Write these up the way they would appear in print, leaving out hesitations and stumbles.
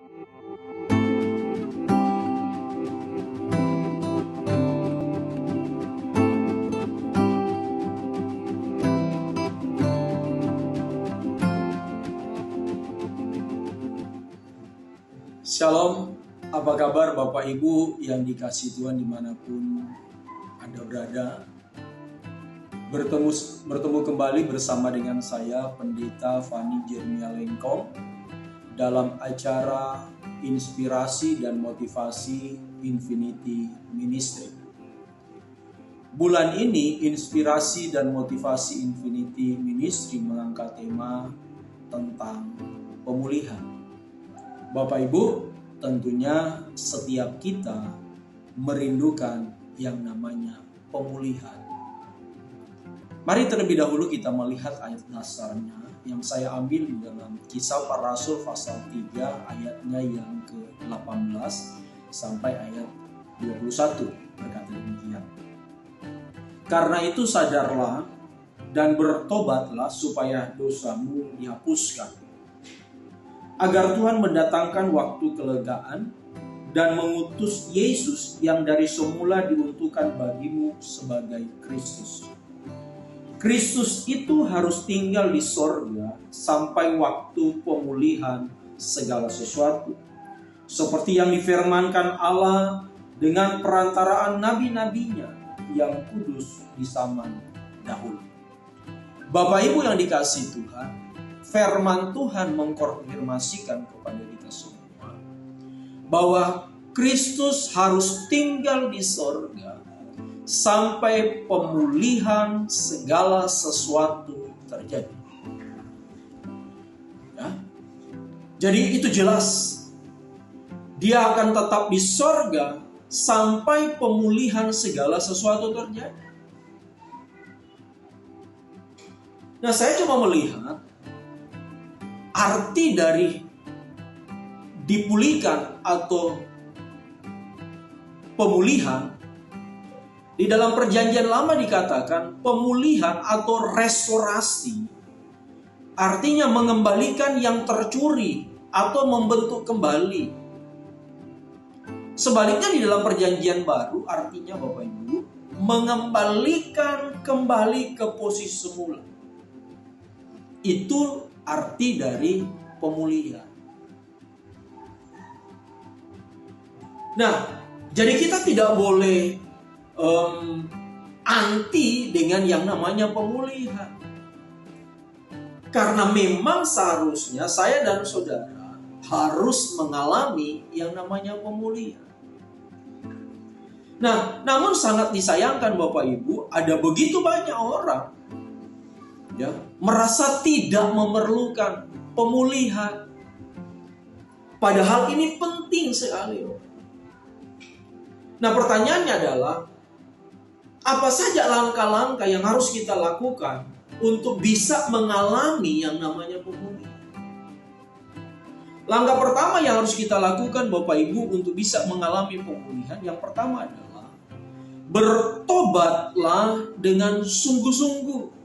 Shalom, apa kabar Bapak Ibu yang dikasihi Tuhan dimanapun Anda berada. Bertemu kembali bersama dengan saya Pendeta Fani Jeremia Lengkong dalam acara Inspirasi dan Motivasi Infinity Ministry. Bulan ini Inspirasi dan Motivasi Infinity Ministry mengangkat tema tentang pemulihan. Bapak Ibu, tentunya setiap kita merindukan yang namanya pemulihan. Mari terlebih dahulu kita melihat ayat dasarnya yang saya ambil di dalam Kisah Para Rasul pasal 3 ayatnya yang ke-18 sampai ayat 21 berkata demikian. Karena itu sadarlah dan bertobatlah supaya dosamu dihapuskan, agar Tuhan mendatangkan waktu kelegaan dan mengutus Yesus yang dari semula diuntukkan bagimu sebagai Kristus. Kristus itu harus tinggal di sorga sampai waktu pemulihan segala sesuatu, seperti yang difirmankan Allah dengan perantaraan nabi-nabinya yang kudus di zaman dahulu. Bapak Ibu yang dikasihi Tuhan, firman Tuhan mengkonfirmasikan kepada kita semua bahwa Kristus harus tinggal di sorga sampai pemulihan segala sesuatu terjadi. Ya. Jadi itu jelas, Dia akan tetap di sorga sampai pemulihan segala sesuatu terjadi. Nah, saya cuma melihat arti dari dipulihkan atau pemulihan. Di dalam perjanjian lama dikatakan pemulihan atau restorasi, artinya mengembalikan yang tercuri atau membentuk kembali. Sebaliknya di dalam perjanjian baru artinya Bapak Ibu, mengembalikan kembali ke posisi semula. Itu arti dari pemulihan. Nah, jadi kita tidak boleh anti dengan yang namanya pemulihan. Karena memang seharusnya saya dan saudara harus mengalami yang namanya pemulihan. Nah, namun sangat disayangkan Bapak Ibu, ada begitu banyak orang merasa tidak memerlukan pemulihan. Padahal ini penting sekali. Nah, pertanyaannya adalah, apa saja langkah-langkah yang harus kita lakukan untuk bisa mengalami yang namanya pemulihan? Langkah pertama yang harus kita lakukan Bapak Ibu untuk bisa mengalami pemulihan, yang pertama adalah bertobatlah dengan sungguh-sungguh.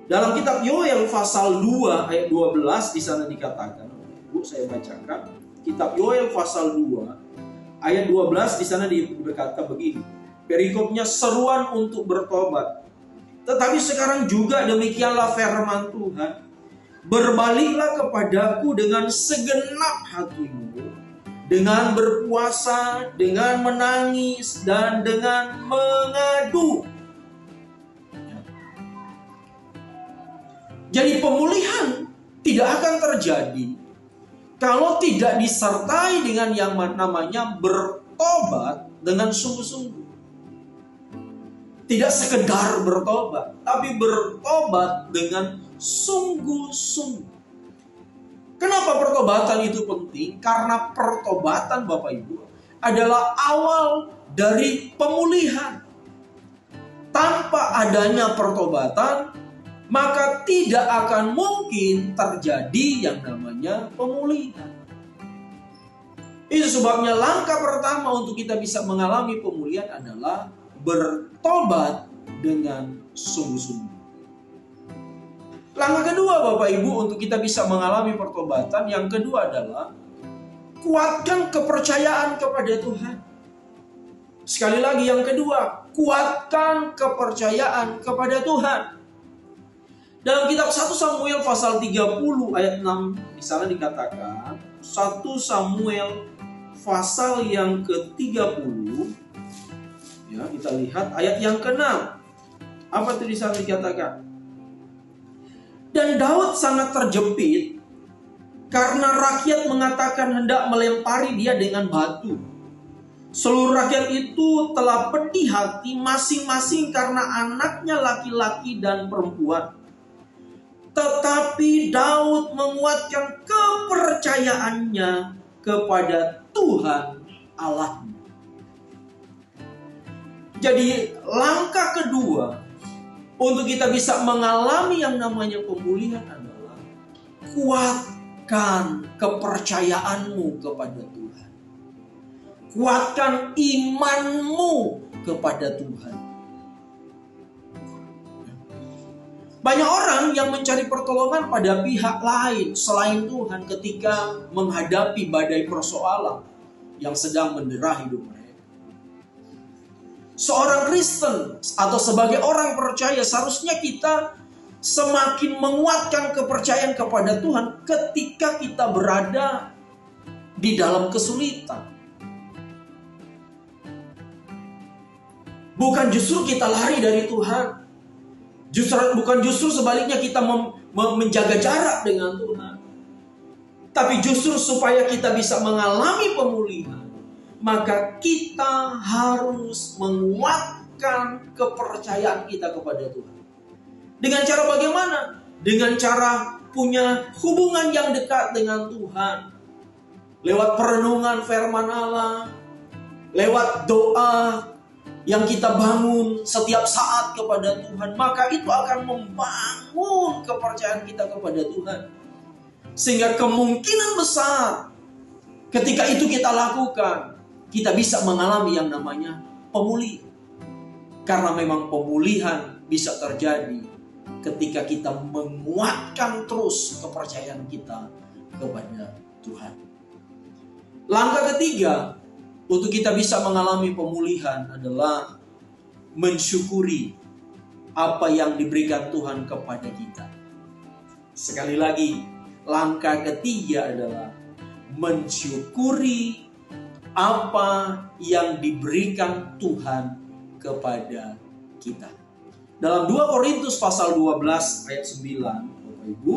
Dalam kitab Yoel pasal 2 ayat 12 di sana dikatakan, Bu, saya bacakan. Kitab Yoel pasal 2 ayat 12 di sana berkata begini. Perikopnya seruan untuk bertobat. Tetapi sekarang juga demikianlah firman Tuhan. Berbaliklah kepadaku dengan segenap hatimu, dengan berpuasa, dengan menangis, dan dengan mengadu. Jadi pemulihan tidak akan terjadi kalau tidak disertai dengan yang namanya bertobat dengan sungguh-sungguh. Tidak sekedar bertobat, tapi bertobat dengan sungguh-sungguh. Kenapa pertobatan itu penting? Karena pertobatan Bapak Ibu adalah awal dari pemulihan. Tanpa adanya pertobatan, maka tidak akan mungkin terjadi yang namanya pemulihan. Itu sebabnya langkah pertama untuk kita bisa mengalami pemulihan adalah bertobat dengan sungguh-sungguh. Langkah kedua Bapak Ibu untuk kita bisa mengalami pertobatan, yang kedua adalah kuatkan kepercayaan kepada Tuhan. Sekali lagi yang kedua, kuatkan kepercayaan kepada Tuhan. Dalam kitab 1 Samuel pasal 30 ayat 6 di sana dikatakan, 1 Samuel pasal yang ke-30, ya, kita lihat ayat yang ke-6. Apa itu di sana dikatakan? Dan Daud sangat terjepit karena rakyat mengatakan hendak melempari dia dengan batu. Seluruh rakyat itu telah pedih hati masing-masing karena anaknya laki-laki dan perempuan. Tetapi Daud menguatkan kepercayaannya kepada Tuhan Allahnya. Jadi langkah kedua untuk kita bisa mengalami yang namanya pemulihan adalah kuatkan kepercayaanmu kepada Tuhan. Kuatkan imanmu kepada Tuhan. Banyak orang yang mencari pertolongan pada pihak lain selain Tuhan ketika menghadapi badai persoalan yang sedang mendera hidup mereka. Seorang Kristen atau sebagai orang percaya seharusnya kita semakin menguatkan kepercayaan kepada Tuhan ketika kita berada di dalam kesulitan. Bukan justru kita lari dari Tuhan. Bukan justru sebaliknya kita menjaga jarak dengan Tuhan. Tapi justru supaya kita bisa mengalami pemulihan, maka kita harus menguatkan kepercayaan kita kepada Tuhan. Dengan cara bagaimana? Dengan cara punya hubungan yang dekat dengan Tuhan. Lewat perenungan firman Allah, lewat doa yang kita bangun setiap saat kepada Tuhan, maka itu akan membangun kepercayaan kita kepada Tuhan. Sehingga kemungkinan besar ketika itu kita lakukan, kita bisa mengalami yang namanya pemulihan. Karena memang pemulihan bisa terjadi ketika kita menguatkan terus kepercayaan kita kepada Tuhan. Langkah ketiga untuk kita bisa mengalami pemulihan adalah mensyukuri apa yang diberikan Tuhan kepada kita. Sekali lagi, langkah ketiga adalah mensyukuri apa yang diberikan Tuhan kepada kita. Dalam 2 Korintus pasal 12 ayat 9, Bapak Ibu,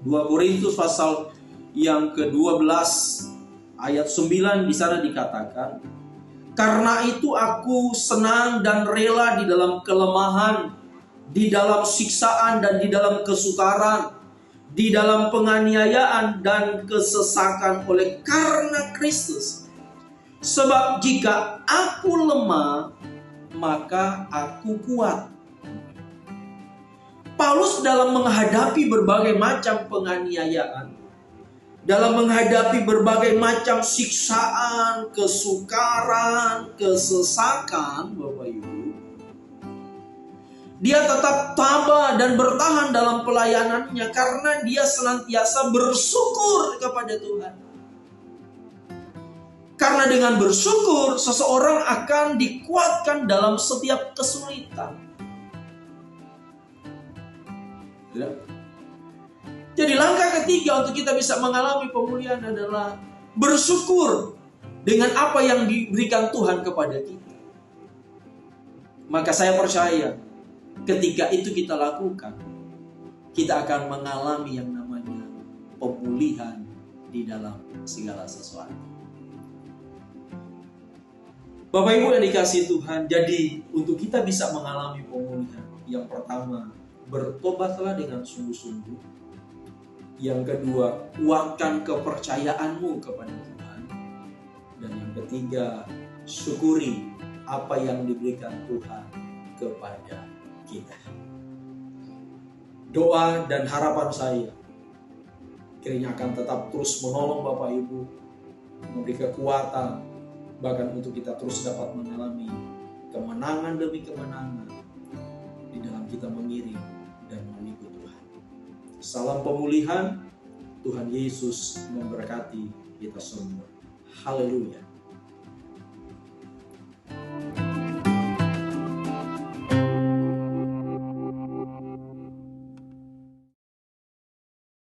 2 Korintus pasal yang ke-12 ayat 9 di sana dikatakan, karena itu aku senang dan rela di dalam kelemahan, di dalam siksaan dan di dalam kesukaran, di dalam penganiayaan dan kesesakan oleh karena Kristus. Sebab jika aku lemah, maka aku kuat. Paulus dalam menghadapi berbagai macam penganiayaan, dalam menghadapi berbagai macam siksaan, kesukaran, kesesakan, Bapak Ibu, dia tetap tabah dan bertahan dalam pelayanannya karena dia senantiasa bersyukur kepada Tuhan. Karena dengan bersyukur, seseorang akan dikuatkan dalam setiap kesulitan. Ya. Jadi langkah ketiga untuk kita bisa mengalami pemulihan adalah bersyukur dengan apa yang diberikan Tuhan kepada kita. Maka saya percaya ketika itu kita lakukan, kita akan mengalami yang namanya pemulihan di dalam segala sesuatu. Bapak Ibu yang dikasihi Tuhan, jadi untuk kita bisa mengalami pemulihan, yang pertama, bertobatlah dengan sungguh-sungguh. Yang kedua, kuatkan kepercayaanmu kepada Tuhan. Dan yang ketiga, syukuri apa yang diberikan Tuhan kepada kita. Doa dan harapan saya kiranya akan tetap terus menolong Bapak Ibu, memberi kekuatan, bahkan untuk kita terus dapat mengalami kemenangan demi kemenangan di dalam kita mengiring dan mengikut Tuhan. Salam pemulihan. Tuhan Yesus memberkati kita semua. Haleluya.